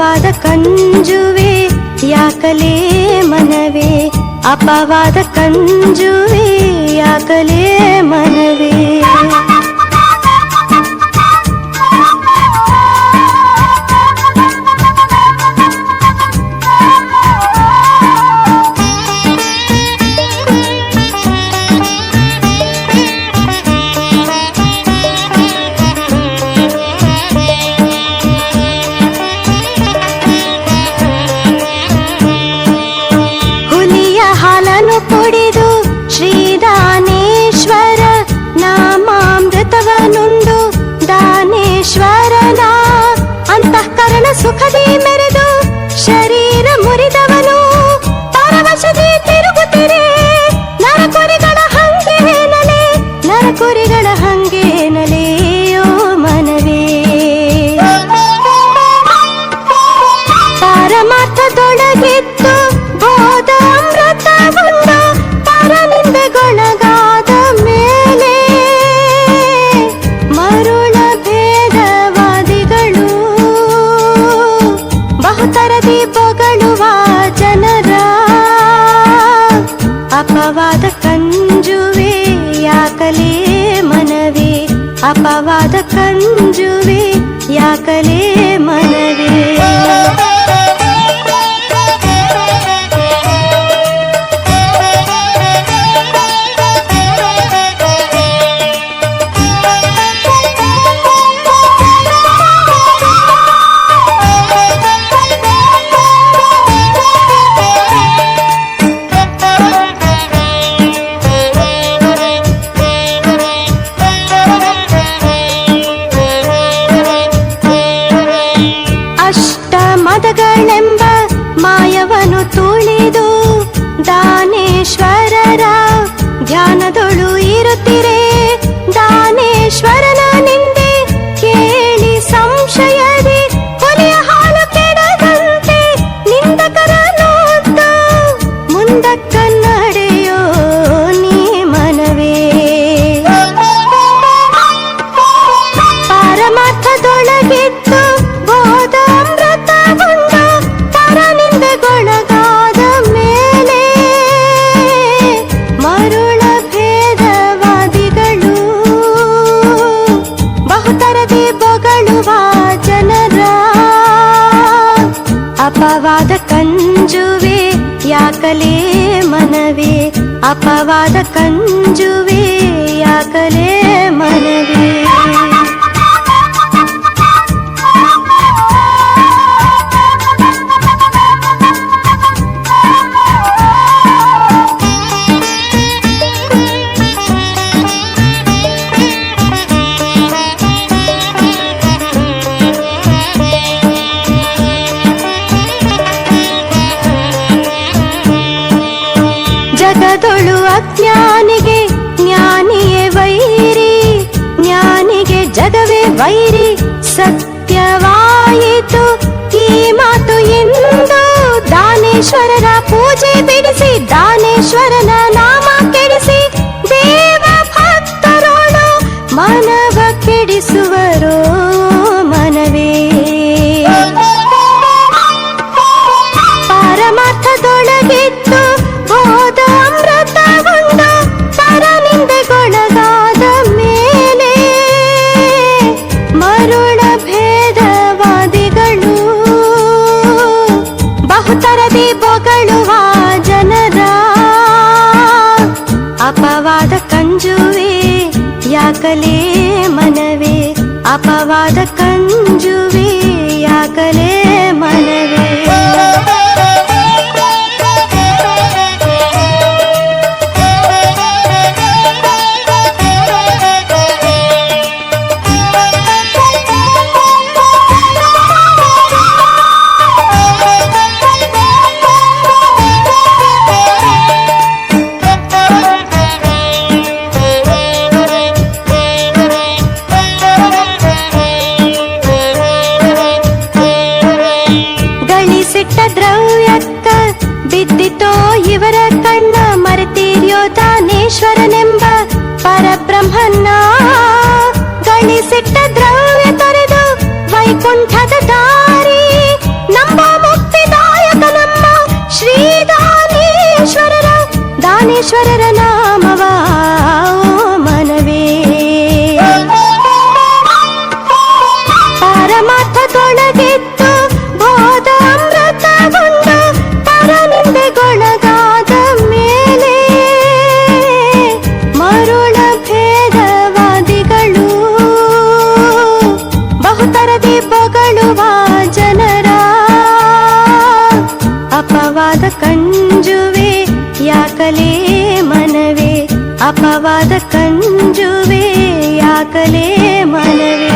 ಅಪವಾದ ಕಂಜುವೆ ಯಾಕಲೇ ಮನವೇ, ಅಪವಾದ ಕಂಜುವೆ ಯಾಕಲೇ ಮನವೇ. ಕುಡಿದು ಶ್ರೀದಾನೇಶ್ವರ ನಾಮಾಮೃತವನುಂಡು ದಾನೇಶ್ವರನ ಅಂತಃಕರಣ ಸುಖದಿ ಮೆರೆದು ಶರೀರ ಮುರಿದವನು ಪರವಶದಿ ತಿರುಗುತ್ತಿರೆ ನರಕುರಿಗಳ ಹಂಗೇನಲೆ, ನರಕುರಿಗಳ ಹಂಗೇನಲೆ ಓ ಮನವೇ. ಪರಮಾರ್ಥದೊಳಗಿತ್ತು ಬೋಧಾಮೃತವುಂಡು ಪರನಿಂದೆಗೊಳಗಾದ ಮೇಲೆ ಮರುಳ ಭೇದವಾದಿಗಳು ಬಹುತರದಿ ಬೊಗಳುವ ಜನರ ಅಪವಾದ ಕಂಜುವೆ ಯಾಕಲೇ ಮನವೇ, ಅಪವಾದ ಕಂಜುವೆ ಯಾಕಲೇ ಮನವೇ. ಮದಗಳೆಂಬ ಮಾಯವನು ತುಳಿದು ದಾನೇಶ್ವರರ ಧ್ಯಾನದೊಳು ಇರುತ್ತಿರೆ ದಾನೇಶ್ವರನ ನಿಂದೆ ಕೇಳಿ ಸಂಶಯದಿ ಕೊನೆಯ ಹಾಲು ಕೆಡದಂತೆ ನಿಂದಕರ ನೋಡ್ತ ಮುಂದಕ್ಕ ನಡೆಯೋ ನೀ ಮನವೇ. ಪರಮಾರ್ಥದೊಳಗಿತ್ತು ಪರನಿಂದೆಗೊಳಗಾದ ಮೇಲೆ ಮರುಳ ಭೇದವಾದಿಗಳು ಬಹುತರದಿ ಬೊಗಳುವ ಜನರ ಅಪವಾದ ಕಂಜುವೆ ಯಾಕಲೇ ಮನವೇ, ಅಪವಾದ ಕಂಜುವೆ ಯಾಕಲೇ ಮನವೇ. ಜಗದೊಳು ಅಜ್ಞಾನಿಗೆ ಜ್ಞಾನಿಯೇ ವೈರಿ, ಜ್ಞಾನಿಗೆ ಜಗವೇ ವೈರಿ ಸತ್ಯವಾಯಿತು ಈ ಮಾತು ಎಂದು ದಾನೇಶ್ವರರ ಪೂಜೆ ಬಿಡಿಸಿ ದಾನೇಶ್ವರನ ನಾಮ ಕೆಡಿಸಿ ದೇವ ಭಕ್ತರೋಳು ಮನವ ಕೆಡಿಸುವರೋ ಮನವೇ. ಪರಮಾರ್ಥದೊಳಗಿತ್ತು ಬೋಧಾಮೃತವುಂಡು ಪರನಿಂದೆಗೊಳಗಾದ ಮೇಲೆ ಮರುಳ ಭೇದವಾದಿಗಳು ಬಹುತರದಿ ಬೊಗಳುವ ಜನರ ಅಪವಾದ ಕಂಜುವೆ ಯಾಕಲೇ ಮನವೇ, ಅಪವಾದ ಕಂಜುವೆ ಯಾಕಲೇ ಮನವೇ. ದ್ರವ್ಯಕ್ಕ ಬಿದ್ದಿತೋ ಇವರ ಕಣ್ಣ ಮರೆತಿರ್ಯೋ ದಾನೇಶ್ವರನೆಂಬ ಪರಬ್ರಹ್ಮನ್ನ ಗಳಿಸಿಟ್ಟ ದ್ರವ್ಯ ತೊರೆದು ವೈಕುಂಠದ ದಾರಿ ಅಪವಾದ ಕಂಜುವೆ ಯಾಕಲೇ ಮನವೇ.